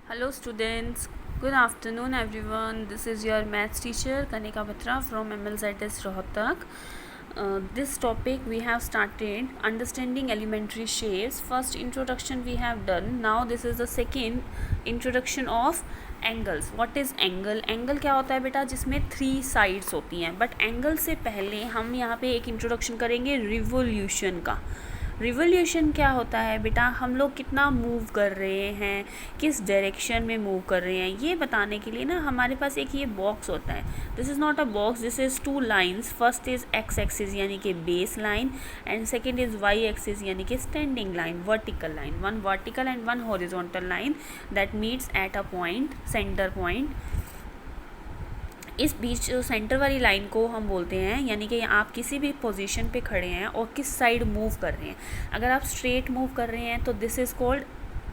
Hello students, good afternoon everyone. This is your maths teacher Kanika Batra from MLZS Rohtak. This topic we have started understanding elementary shapes. First introduction we have done. Now this is the second introduction of angles. What is angle? Angle क्या होता है बेटा? जिसमें 3 sides होती हैं. But angle से पहले हम यहाँ पे एक इंट्रोडक्शन करेंगे रिवोल्यूशन का. रिवोल्यूशन क्या होता है बेटा? हम लोग कितना मूव कर रहे हैं, किस डायरेक्शन में मूव कर रहे हैं, ये बताने के लिए ना हमारे पास एक ये बॉक्स होता है. This is not a box, this is 2 lines. First is x axis यानी कि base line and second is why axis यानी कि standing line, vertical line. One vertical and one horizontal line that meets at a point, centre point. इस बीच centre वाली line को हम बोलते हैं, यानी कि आप किसी भी पोजीशन पे खड़े हैं और किस साइड मूव कर रहे हैं. अगर आप स्ट्रेट मूव कर रहे हैं तो this is called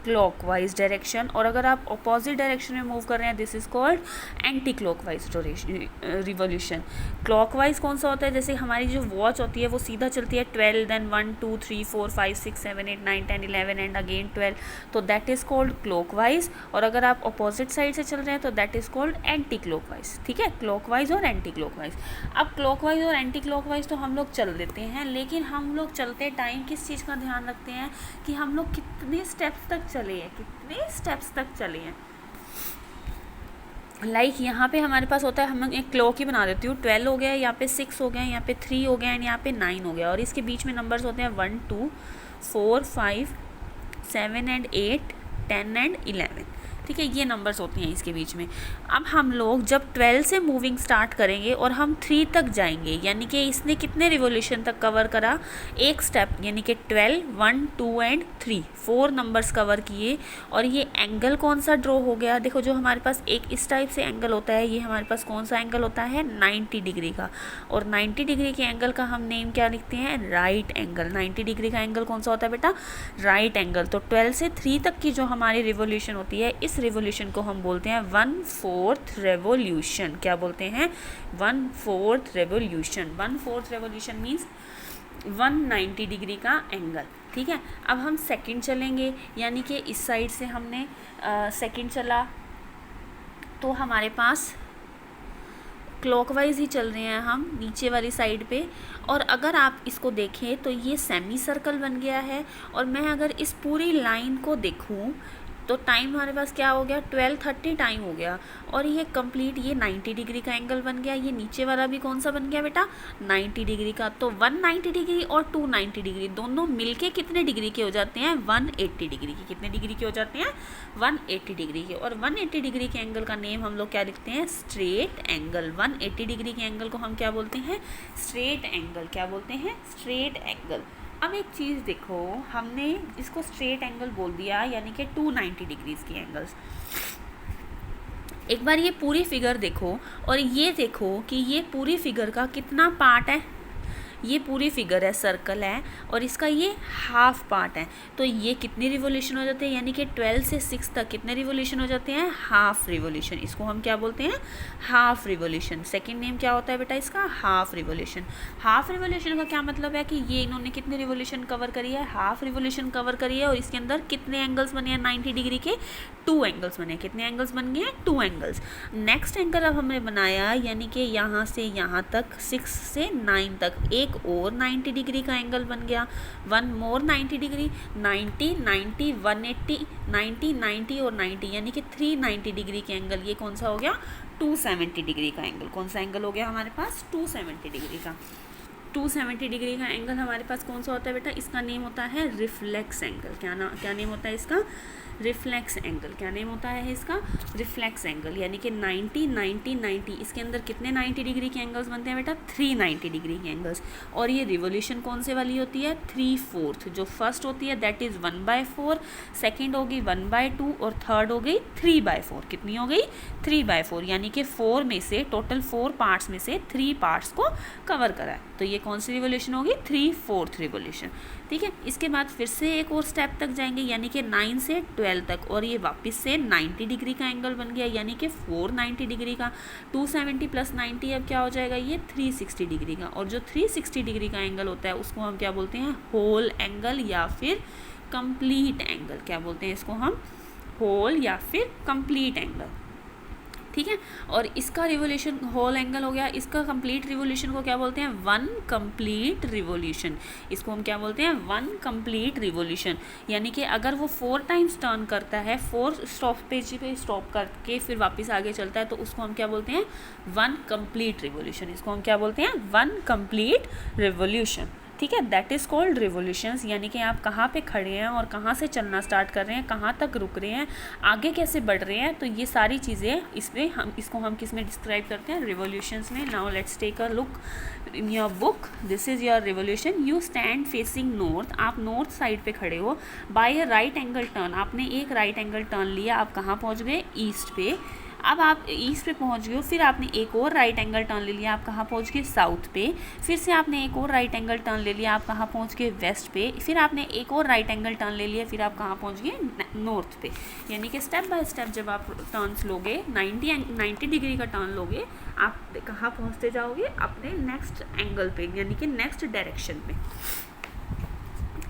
clockwise direction, और अगर आप अपोजिट डायरेक्शन में मूव कर रहे हैं this is called anti clockwise revolution. Clockwise कौन सा होता है? जैसे हमारी जो वॉच होती है वो सीधा चलती है 12, देन 1 2 3 4 5 6 7 8 9 10 11 एंड अगेन 12, तो दैट इज़ कॉल्ड क्लॉकवाइज. और अगर आप अपोजिट साइड से चल रहे हैं तो that is called anti clockwise. ठीक है, क्लॉकवाइज और एंटी क्लॉकवाइज. अब क्लॉकवाइज और एंटी क्लॉकवाइज तो हम लोग चल देते हैं, लेकिन हम लोग चलते टाइम किस चीज़ का ध्यान रखते हैं कि हम लोग कितने स्टेप्स तक चले हैं, कितने स्टेप्स तक चले हैं. लाइक यहाँ पे हमारे पास होता है, हम एक क्लॉक ही बना देती हूँ. 12 हो गया, यहाँ पे 6 हो गया, यहाँ पे 3 हो गया एंड यहाँ पे 9 हो गया, और इसके बीच में नंबर्स होते हैं 1 2 4 5 7 एंड 8 10 एंड 11. ठीक है, ये नंबर्स होती हैं इसके बीच में. अब हम लोग जब 12 से मूविंग स्टार्ट करेंगे और हम 3 तक जाएंगे, यानी कि इसने कितने रिवोल्यूशन तक कवर करा? एक स्टेप, यानी कि 12 1 2 एंड 3, 4 नंबर्स कवर किए. और ये एंगल कौन सा ड्रॉ हो गया? देखो, जो हमारे पास एक इस टाइप से एंगल होता है, ये हमारे पास कौन सा एंगल होता है? 90 डिग्री का. और 90 डिग्री के एंगल का हम नेम क्या लिखते हैं? Right angle. 90 डिग्री का एंगल कौन सा होता है बेटा? Right angle. तो 12 से 3 तक की जो हमारी रिवोल्यूशन होती है, इस रिवोल्यूशन को हम बोलते हैं 1/4 रेवोल्यूशन. क्या बोलते हैं? 1/4 रेवोल्यूशन. 1/4 रेवोल्यूशन मीन्स 190 डिग्री का एंगल. ठीक है, अब हम सेकंड चलेंगे, यानी कि इस साइड से हमने सेकंड चला तो हमारे पास क्लॉकवाइज ही चल रहे हैं हम नीचे वाली साइड पे. और अगर आप इसको देखें तो ये सेमी सर्कल बन गया है. और मैं अगर इस पूरी लाइन को देखूं तो टाइम हमारे पास क्या हो गया? 12:30 टाइम हो गया. और ये कंप्लीट ये 90 डिग्री का एंगल बन गया. ये नीचे वाला भी कौन सा बन गया बेटा? 90 डिग्री का. तो 190 डिग्री और 290 डिग्री दोनों मिलके कितने डिग्री के हो जाते हैं? 180 डिग्री के. कितने डिग्री के हो जाते हैं? 180 डिग्री के. और 180 डिग्री के एंगल का नेम हम लोग क्या लिखते हैं? Straight angle. 180 डिग्री के एंगल को हम क्या बोलते हैं? Straight angle. क्या बोलते हैं? Straight angle. अब एक चीज़ देखो, हमने इसको स्ट्रेट एंगल बोल दिया, यानी कि 290 डिग्रीज की एंगल्स. एक बार ये पूरी फिगर देखो और ये देखो कि ये पूरी फिगर का कितना पार्ट है. ये पूरी फिगर है, सर्कल है, और इसका ये हाफ पार्ट है. तो ये कितने रिवोल्यूशन हो जाते हैं? यानी कि 12 से 6 तक कितने रिवोल्यूशन हो जाते हैं? Half revolution. इसको हम क्या बोलते हैं? Half revolution. सेकंड नेम क्या होता है बेटा इसका? Half revolution. हाफ रिवोल्यूशन का क्या मतलब है कि ये इन्होंने कितने रिवोल्यूशन कवर करी है? हाफ रिवोल्यूशन कवर करी है. और इसके अंदर कितने एंगल्स बने हैं 90 डिग्री के? 2 एंगल्स बने. कितने एंगल्स बन गए हैं? 2 एंगल्स. नेक्स्ट एंगल अब हमने बनाया, यानी कि यहाँ से यहाँ तक 6 से 9 तक एक और 90 डिग्री का एंगल बन गया. 1 मोर 90 डिग्री, 90 90 180, 90 90 और 90, यानी कि 390 डिग्री के एंगल. ये कौन सा हो गया? 270 डिग्री का एंगल. कौन सा एंगल हो गया हमारे पास? 270 डिग्री का. 270 डिग्री का एंगल हमारे पास कौन सा होता है बेटा? इसका नेम होता है रिफ्लेक्स एंगल. क्या नेम होता है इसका? Reflex angle. क्या नेम होता है इसका? Reflex angle. यानी कि 90 90 90, इसके अंदर कितने 90 डिग्री के एंगल्स बनते हैं बेटा? 390 डिग्री के एंगल्स. और ये रिवोल्यूशन कौन से वाली होती है? 3/4. जो फर्स्ट होती है दैट इज़ 1/4, सेकेंड हो गई 1/2 और थर्ड हो गई 3/4. कितनी हो गई? 3/4. यानी कि 4 में से, टोटल 4 पार्ट्स में से 3 पार्ट्स को कवर करा है. तो ये कौन सी रिवोल्यूशन होगी? 3/4 रिवोल्यूशन. ठीक है, इसके बाद फिर से एक और स्टेप तक जाएंगे, यानी कि 9 से 12 तक. और ये वापस से 90 डिग्री का एंगल बन गया, यानी कि 490 डिग्री का. 270 + 90 अब क्या हो जाएगा? ये 360 डिग्री का. और जो 360 डिग्री का एंगल होता है उसको हम क्या बोलते हैं? होल एंगल या फिर कंप्लीट एंगल. क्या बोलते हैं इसको हम? होल या फिर कंप्लीट एंगल, ठीक है। और इसका रिवोल्यूशन होल एंगल हो गया, इसका कंप्लीट रिवोल्यूशन को क्या बोलते हैं, वन कंप्लीट रिवोल्यूशन। इसको हम क्या बोलते हैं, वन कंप्लीट रिवोल्यूशन। यानी कि अगर वो 4 टाइम्स टर्न करता है, 4 स्टॉपेज पे स्टॉप करके फिर वापस आगे चलता है, तो उसको हम क्या बोलते हैं, वन कंप्लीट रिवोल्यूशन। इसको हम क्या बोलते हैं, वन कंप्लीट रिवोल्यूशन, ठीक है। That is called revolutions. यानी कि आप कहाँ पे खड़े हैं और कहाँ से चलना स्टार्ट कर रहे हैं, कहाँ तक रुक रहे हैं, आगे कैसे बढ़ रहे हैं, तो ये सारी चीज़ें इसको हम किस में डिस्क्राइब करते हैं, रिवोल्यूशंस में। Now let's take a look in your book. This is your revolution. You stand facing north, आप नॉर्थ साइड पे खड़े हो। By a right angle turn, आपने एक राइट एंगल टर्न लिया, आप कहाँ पहुँच गए, ईस्ट पे। अब आप ईस्ट पे पहुंच गए हो, फिर आपने एक और राइट एंगल टर्न ले लिया, आप कहाँ पहुंच गए, साउथ पे। फिर से आपने एक और राइट एंगल टर्न ले लिया, आप कहाँ पहुंच गए, वेस्ट पे। फिर आपने एक और राइट एंगल टर्न ले लिया, फिर आप कहाँ पहुंच गए, नॉर्थ पे। यानी कि स्टेप बाय स्टेप जब आप टर्न्स लोगे, 90 डिग्री का टर्न लोगे, आप कहाँ पहुँचते जाओगे, अपने नेक्स्ट एंगल पे, यानी कि नेक्स्ट डायरेक्शन पे।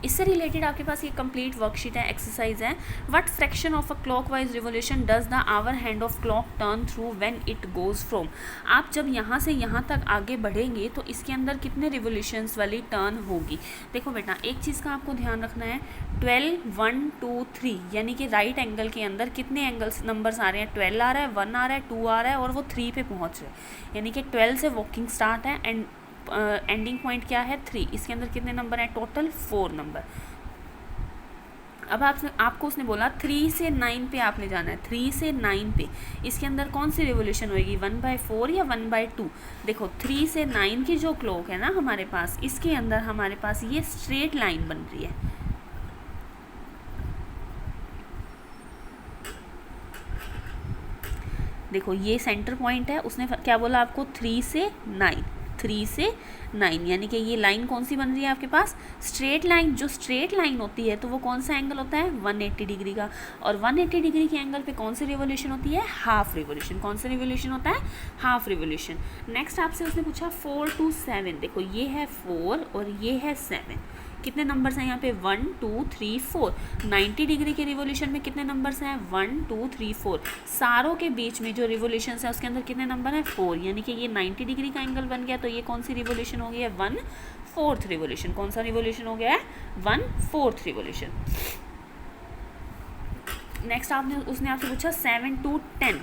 इससे रिलेटेड आपके पास ये कंप्लीट वर्कशीट है, एक्सरसाइज है। What fraction of a clockwise revolution does the hour hand of clock turn through when it goes from. आप जब यहाँ से यहाँ तक आगे बढ़ेंगे तो इसके अंदर कितने रिवोल्यूशंस वाली टर्न होगी। देखो बेटा, एक चीज़ का आपको ध्यान रखना है, 12, 1, 2, 3, यानी कि राइट एंगल के अंदर कितने एंगल्स नंबर्स आ रहे हैं, 12 आ रहा है, 1 आ रहा है, 2 आ रहा है, और वो 3 पे पहुँच रहे हैं। यानी कि 12 से वॉकिंग स्टार्ट है एंड एंडिंग पॉइंट क्या है, 3। इसके अंदर कितने नंबर हैं, टोटल 4 नंबर। अब आपको उसने बोला 3 से 9 पे आपने जाना है, 3 से 9 पे। इसके अंदर कौन सी रिवोल्यूशन होएगी, 1/4 या 1/2। देखो 3 से 9 की जो क्लॉक है ना हमारे पास, इसके अंदर हमारे पास ये स्ट्रेट लाइन बन रही है। देखो ये सेंटर पॉइंट है, उसने क्या बोला आपको, 3 से 9, 3 से 9, यानी कि ये लाइन कौन सी बन रही है आपके पास, स्ट्रेट लाइन। जो स्ट्रेट लाइन होती है तो वो कौन सा एंगल होता है, 180 डिग्री का। और 180 डिग्री के एंगल पे कौन सी रिवोल्यूशन होती है, हाफ रिवोल्यूशन। कौन सा रिवोल्यूशन होता है, हाफ रिवोल्यूशन। नेक्स्ट आपसे उसने पूछा 4 to 7। देखो ये है 4 और ये है 7। कितने नंबर्स हैं यहाँ पे, 1, 2, 3, 4। 90 डिग्री के रिवोल्यूशन में कितने नंबर्स हैं, 1, 2, 3, 4। सारों के बीच में जो रिवोल्यूशन है उसके अंदर कितने नंबर हैं, 4। यानी कि ये 90 डिग्री का एंगल बन गया। तो ये कौन सी रिवोल्यूशन हो गई है, 1/4 रिवोल्यूशन। कौन सा रिवोल्यूशन हो गया है, 1/4 रिवोल्यूशन। नेक्स्ट उसने आपसे पूछा 7 to 10।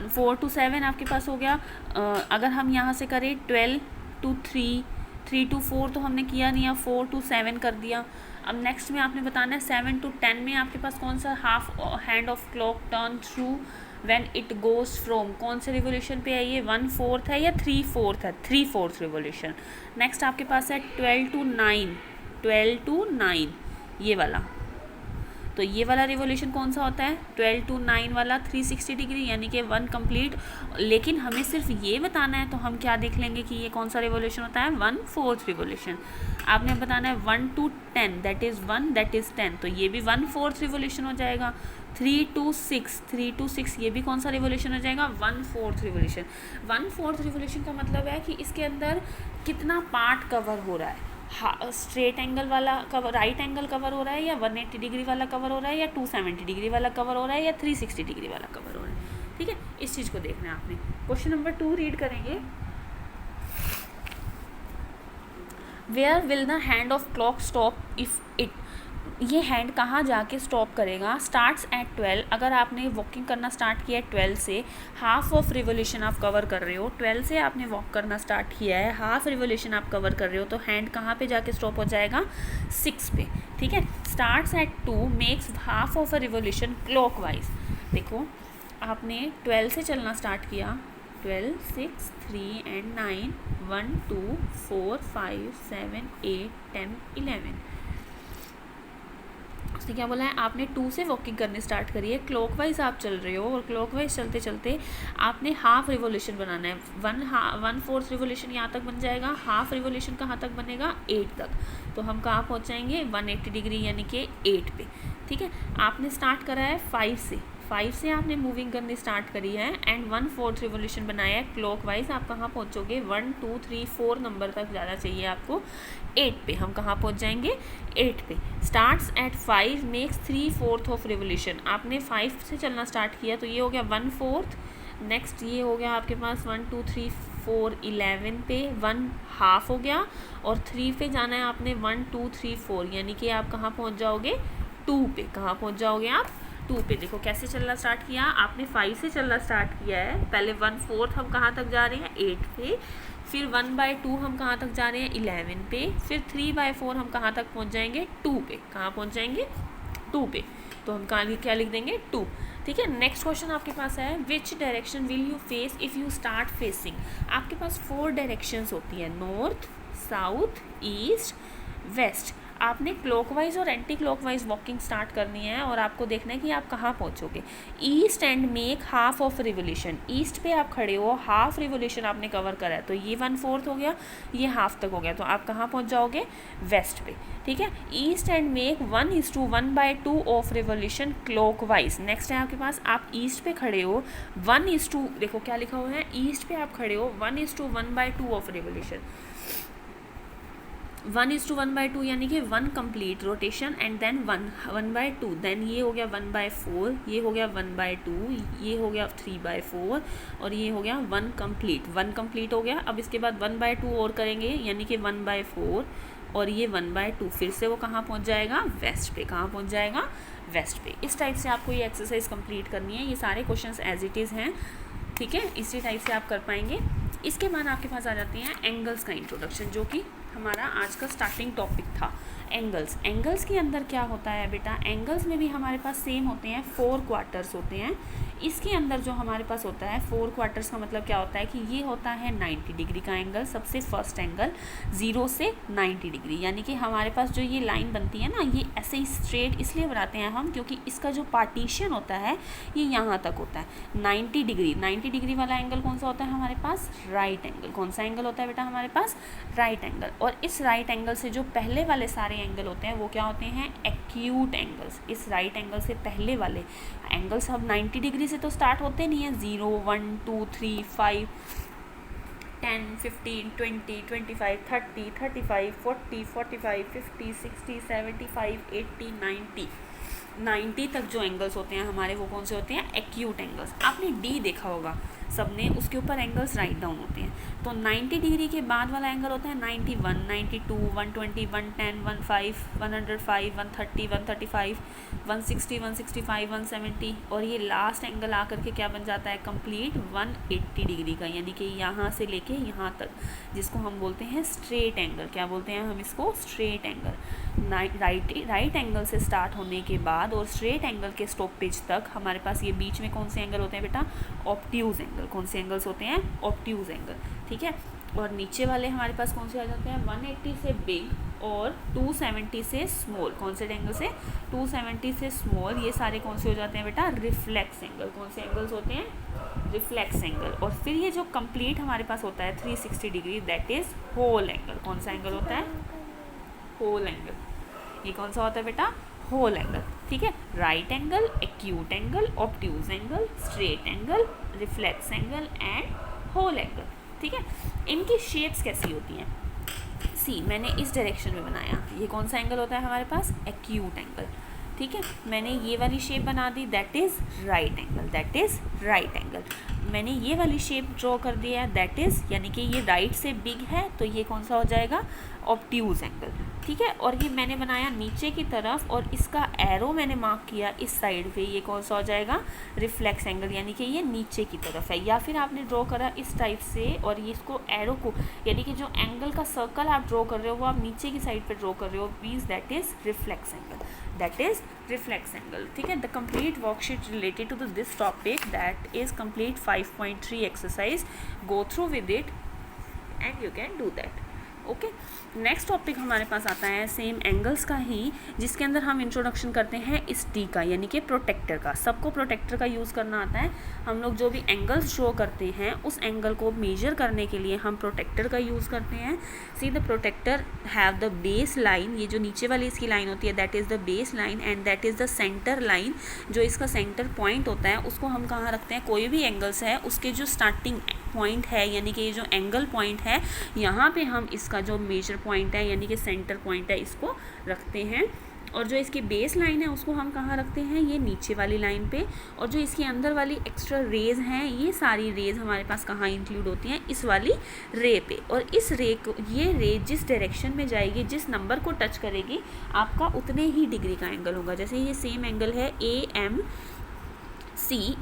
4 to 7 आपके पास हो गया। अगर हम यहाँ से करें 12 to 3, 3 to 4 तो हमने किया नहीं है, 4 to 7 कर दिया। अब नेक्स्ट में आपने बताना है 7 to 10 में आपके पास कौन सा half hand of clock turn through when it goes from, कौन से रिवोल्यूशन पे है ये, 1/4 है या 3/4 है, 3/4 रिवोल्यूशन। नेक्स्ट आपके पास है 12 to 9, 12 to 9 ये वाला। तो ये वाला रिवोल्यूशन कौन सा होता है, 12 to 9 वाला, 360 डिग्री, यानी कि 1 कंप्लीट। लेकिन हमें सिर्फ ये बताना है तो हम क्या देख लेंगे कि ये कौन सा रिवोल्यूशन होता है, 1/4 रिवोल्यूशन। आपने बताना है 1 to 10, that is 1, that is 10, तो ये भी 1/4 रिवोल्यूशन हो जाएगा। 3 to 6, 3 to 6 ये भी कौन सा रिवोल्यूशन हो जाएगा, 1/4 रिवोल्यूशन। 1/4 रिवोल्यूशन का मतलब है कि इसके अंदर कितना पार्ट कवर हो रहा है, स्ट्रेट एंगल वाला कवर, राइट एंगल कवर हो रहा है, या 180 डिग्री वाला कवर हो रहा है, या 270 डिग्री वाला कवर हो रहा है, या 360 डिग्री वाला कवर हो रहा है। ठीक है, इस चीज़ को देखना है आपने। क्वेश्चन नंबर 2 रीड करेंगे। Where will the hand of clock stop if it, ये हैंड कहाँ जाके स्टॉप करेगा, स्टार्ट्स एट 12। अगर आपने वॉकिंग करना स्टार्ट किया है 12 से, हाफ ऑफ रिवोल्यूशन आप कवर कर रहे हो, 12 से आपने वॉक करना स्टार्ट किया है, हाफ रिवोल्यूशन आप कवर कर रहे हो, तो हैंड कहाँ पे जाके स्टॉप हो जाएगा, 6 पे। ठीक है, starts at 2, makes half of a revolution clockwise. देखो आपने 12 से चलना स्टार्ट किया, 12, 6, 3 and 9, 1, 2, 4, 5, 7, 8, 10, 11। उसने क्या बोला है, आपने 2 से वॉकिंग करनी स्टार्ट करी है, क्लॉकवाइज आप चल रहे हो, और क्लॉकवाइज चलते चलते आपने हाफ रिवोल्यूशन बनाना है। 1/4 रिवोल्यूशन यहाँ तक बन जाएगा, हाफ रिवोल्यूशन कहाँ तक बनेगा, 8 तक। तो हम कहाँ पहुँच जाएंगे, 180 डिग्री यानी कि 8 पे। ठीक है, आपने स्टार्ट करा है 5 से, 5 से आपने मूविंग करनी स्टार्ट करी है एंड 1/4 रिवोल्यूशन बनाया है क्लॉकवाइज, आप कहाँ पहुँचोगे 1 2 3 4 नंबर तक जाना चाहिए आपको 8 पे। हम कहाँ पहुँच जाएंगे 8 पे। Starts at 5 makes 3/4 of revolution, आपने 5 से चलना स्टार्ट किया तो ये हो गया 1/4। नेक्स्ट ये हो गया आपके पास 1 2 3 4 11 पे 1/2 हो गया, और 3 पे जाना है आपने 1 2 3 4, यानी कि आप कहाँ पहुँच जाओगे 2 पे। कहाँ पहुँच जाओगे आप 2 पे। देखो कैसे चलना स्टार्ट किया, आपने 5 से चलना स्टार्ट किया है, पहले 1/4 हम कहाँ तक जा रहे हैं 8 पे, फिर 1/2 हम कहाँ तक जा रहे हैं 11 पे, फिर 3/4 हम कहाँ तक पहुँच जाएंगे 2 पे। कहाँ पहुँच जाएंगे 2 पे, तो हम कहाँ क्या लिख देंगे 2। ठीक है, नेक्स्ट क्वेश्चन आपके पास है which direction will you face if you start facing. आपके पास 4 डायरेक्शंस होती है, नॉर्थ, साउथ, ईस्ट, वेस्ट। आपने क्लॉकवाइज और एंटी क्लॉकवाइज वॉकिंग स्टार्ट करनी है और आपको देखना है कि आप कहाँ पहुँचोगे। East and make half of revolution, east पे आप खड़े हो, हाफ रिवोल्यूशन आपने कवर करा है, तो ये 1/4 हो गया, ये हाफ तक हो गया, तो आप कहाँ पहुँच जाओगे वेस्ट पे। ठीक है, east and make 1:1/2 of revolution clockwise. Next है आपके पास, आप ईस्ट पे खड़े हो 1:, देखो क्या लिखा हुआ है, ईस्ट पे आप खड़े हो 1:1/2 ऑफ रिवोल्यूशन, 1:1/2 यानी कि 1 complete rotation and then 1/2, then ये हो गया 1/4, ये हो गया 1/2, ये हो गया 3/4 और ये हो गया 1 कंप्लीट। 1 कंप्लीट हो गया, अब इसके बाद 1/2 और करेंगे यानी कि 1/4 और ये 1/2, फिर से वो कहाँ पहुँच जाएगा वेस्ट पे। कहाँ पहुँच जाएगा वेस्ट पे। इस टाइप से आपको ये एक्सरसाइज कंप्लीट करनी है। ये सारे क्वेश्चंस एज इट इज़ हैं, ठीक है, इसी टाइप से आप कर पाएंगे। इसके बाद आपके पास आ जाती हैं एंगल्स का इंट्रोडक्शन, जो कि हमारा आज का स्टार्टिंग टॉपिक था। एंगल्स, एंगल्स के अंदर क्या होता है बेटा, एंगल्स में भी हमारे पास सेम होते हैं, 4 क्वार्टर्स होते हैं। इसके अंदर जो हमारे पास होता है 4 क्वार्टर्स का मतलब क्या होता है कि ये होता है 90 डिग्री का एंगल, सबसे फर्स्ट एंगल 0 से 90 डिग्री, यानी कि हमारे पास जो ये लाइन बनती है ना, ये ऐसे ही स्ट्रेट इसलिए बनाते हैं हम क्योंकि इसका जो पार्टीशन होता है ये यहाँ तक होता है 90 डिग्री। 90 डिग्री वाला एंगल कौन सा होता है हमारे पास, राइट एंगल। कौन सा एंगल होता है बेटा हमारे पास, राइट एंगल। और इस राइट एंगल से जो पहले वाले सारे एंगल होते हैं वो क्या होते हैं, एक्यूट एंगल्स। इस राइट एंगल से पहले वाले एंगल्स अब 90 डिग्री से तो स्टार्ट होते नहीं है, 0 1 2 3 5 10 15 20 25 30 35 40 45 50 60 75 80 90 तक जो एंगल्स होते हैं हमारे वो कौन से होते हैं, एक्यूट एंगल्स। आपने डी देखा होगा सबने, उसके ऊपर एंगल्स राइट डाउन होते हैं। तो 90 डिग्री के बाद वाला एंगल होता है 91 92 120 110 15 105 130 135 160 165 170 और ये लास्ट एंगल आकर के क्या बन जाता है, कंप्लीट 180 डिग्री का, यानी कि यहाँ से लेके यहाँ तक, जिसको हम बोलते हैं स्ट्रेट एंगल। क्या बोलते हैं हम इसको, स्ट्रेट एंगल। राइट एंगल से स्टार्ट होने के बाद और स्ट्रेट एंगल के स्टॉपेज तक हमारे पास ये बीच में कौन से एंगल होते हैं बेटा, ऑब्ट्यूज एंगल। कौन से एंगल्स होते हैं, ऑब्ट्यूज एंगल। ठीक है, और नीचे वाले हमारे पास कौन से आ जाते हैं, 180 से बिग और 270 से स्मॉल। कौन से एंगल से, 270 से स्मॉल, ये सारे कौन से हो जाते हैं बेटा, रिफ्लेक्स एंगल। कौन से एंगल्स होते हैं, रिफ्लेक्स एंगल। और फिर ये जो कंप्लीट हमारे पास होता है 360 degree, that is whole angle. कौन सा एंगल होता है, होल एंगल। ये कौन सा होता है बेटा, होल एंगल। ठीक है, right angle, acute angle, obtuse angle, straight angle, reflex angle and whole angle. ठीक है, इनकी शेप्स कैसी होती हैं, सी मैंने इस डायरेक्शन में बनाया, ये कौन सा एंगल होता है हमारे पास, एक्यूट एंगल। ठीक है, मैंने ये वाली शेप बना दी, that is right angle, that is right angle. मैंने ये वाली शेप ड्रॉ कर दिया है, दैट इज़, यानी कि ये राइट से बिग है तो ये कौन सा हो जाएगा, ऑब्ट्यूज एंगल। ठीक है, और ये मैंने बनाया नीचे की तरफ और इसका एरो मैंने मार्क किया इस साइड पे, ये कौन सा हो जाएगा, रिफ्लेक्स एंगल, यानी कि ये नीचे की तरफ है। या फिर आपने ड्रॉ करा इस टाइप से और ये इसको एरो को, यानी कि जो एंगल का सर्कल आप ड्रॉ कर रहे हो वो आप नीचे की साइड पे ड्रॉ कर रहे हो, means that is reflex angle, that is reflex angle. ठीक है, the complete worksheet related to this topic, that is complete 5.3 exercise, go through with it and you can do that. Okay, next topic हमारे पास आता है same angles का ही, जिसके अंदर हम इंट्रोडक्शन करते हैं इस टी का, यानी कि प्रोटेक्टर का। सबको प्रोटेक्टर का यूज़ करना आता है। हम लोग जो भी एंगल्स शो करते हैं उस एंगल को मेजर करने के लिए हम प्रोटेक्टर का यूज़ करते हैं। See the protractor have the base line, ये जो नीचे वाली इसकी लाइन होती है that is the base line and that is the centre line. जो इसका सेंटर पॉइंट होता है उसको हम कहाँ रखते हैं, कोई भी एंगल्स है उसके जो स्टार्टिंग पॉइंट है यानी कि ये जो एंगल पॉइंट है यहाँ पे हम इसका जो मेजर पॉइंट है यानी कि सेंटर पॉइंट है इसको रखते हैं। और जो इसकी बेस लाइन है उसको हम कहाँ रखते हैं, ये नीचे वाली लाइन पे। और जो इसके अंदर वाली एक्स्ट्रा रेज हैं ये सारी रेज हमारे पास कहाँ इंक्लूड होती हैं, इस वाली रे पे। और इस रे को, ये रे जिस डायरेक्शन में जाएगी, जिस नंबर को टच करेगी, आपका उतने ही डिग्री का एंगल होगा। जैसे ये सेम एंगल है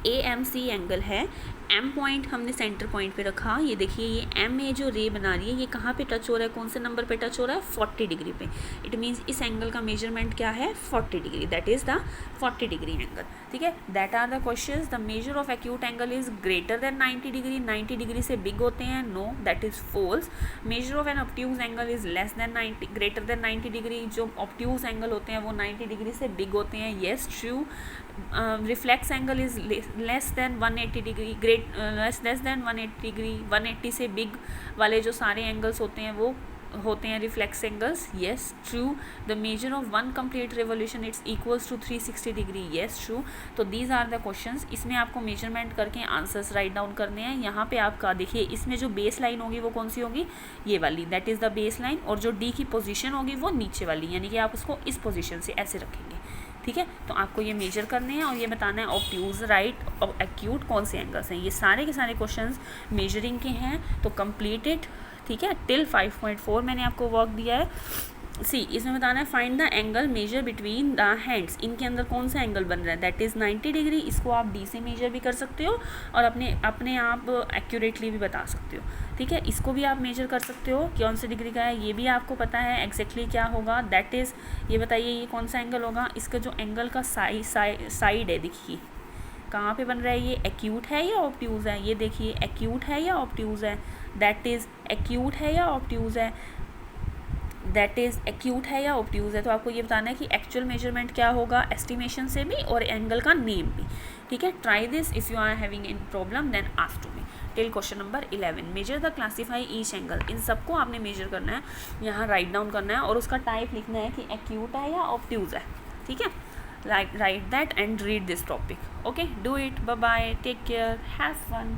AMC एंगल है। एम पॉइंट हमने सेंटर पॉइंट पे रखा। ये देखिए ये एम ए जो रे बना रही है ये कहाँ पे टच हो रहा है, कौन से नंबर पे टच हो रहा है, 40 डिग्री पे। इट मीन्स इस एंगल का मेजरमेंट क्या है, 40 degree, that is the 40 degree angle. ठीक है, that are the questions. The measure of acute angle is greater than 90 degree, 90 degree से बिग होते हैं, no that is false. Measure of an obtuse angle is less than 90, greater than 90 degree. जो obtuse angle होते हैं वो 90 degree से big होते हैं, yes true. Reflex angle is less then 180 degree, less than 180 degree. 180 से बिग वाले जो सारे एंगल्स होते हैं वो होते हैं reflex angles, yes true. The measure of one complete revolution it's equals to 360 degree, yes true. तो दीज आर द क्वेश्चंस। इसमें आपको मेजरमेंट करके आंसर्स राइट डाउन करने हैं। यहाँ पे आपका देखिए इसमें जो बेस लाइन होगी वो कौन सी होगी, ये वाली, that is the base line. और जो डी की पोजीशन होगी वो नीचे वाली, यानी कि आप उसको इस पोजीशन से ऐसे रखेंगे। ठीक है, तो आपको ये मेजर करने हैं और ये बताना है ऑब्ट्यूज, राइट और एक्यूट कौन से एंगल्स हैं। ये सारे के सारे क्वेश्चंस मेजरिंग के हैं, तो कंप्लीटेड। ठीक है, टिल 5.4 मैंने आपको वर्क दिया है। सी, इसमें बताना है find the angle measure between the hands. इनके अंदर कौन सा एंगल बन रहा है, दैट इज़ 90 डिग्री। इसको आप डी से मेजर भी कर सकते हो और अपने आप एक्यूरेटली भी बता सकते हो। ठीक है, इसको भी आप मेजर कर सकते हो कौन सी डिग्री का है, ये भी आपको पता है एग्जैक्टली क्या होगा, दैट इज़, ये बताइए ये कौन सा एंगल होगा। इसका जो एंगल का साइड है, देखिए कहाँ पे बन रहा है, ये एक्यूट है या ऑब्ट्यूज़ है, ये देखिए एक्यूट है या ऑब्ट्यूज़ है, दैट इज़ एक्यूट है या ऑब्ट्यूज़ है, दैट इज़ एक्यूट है या ऑब्ट्यूज़ है। तो आपको ये बताना है कि एक्चुअल मेजरमेंट क्या होगा एस्टिमेशन से भी और एंगल का नेम भी। ठीक है, try this if you are having any problem then ask to me. Till question number 11, measure the classify each angle. इन सबको आपने मेजर करना है, यहाँ राइट डाउन करना है और उसका टाइप लिखना है कि एक्यूट है या ऑब्ट्यूज़ है। ठीक है, right that and read this topic. Okay, do it, bye bye, take care, have fun.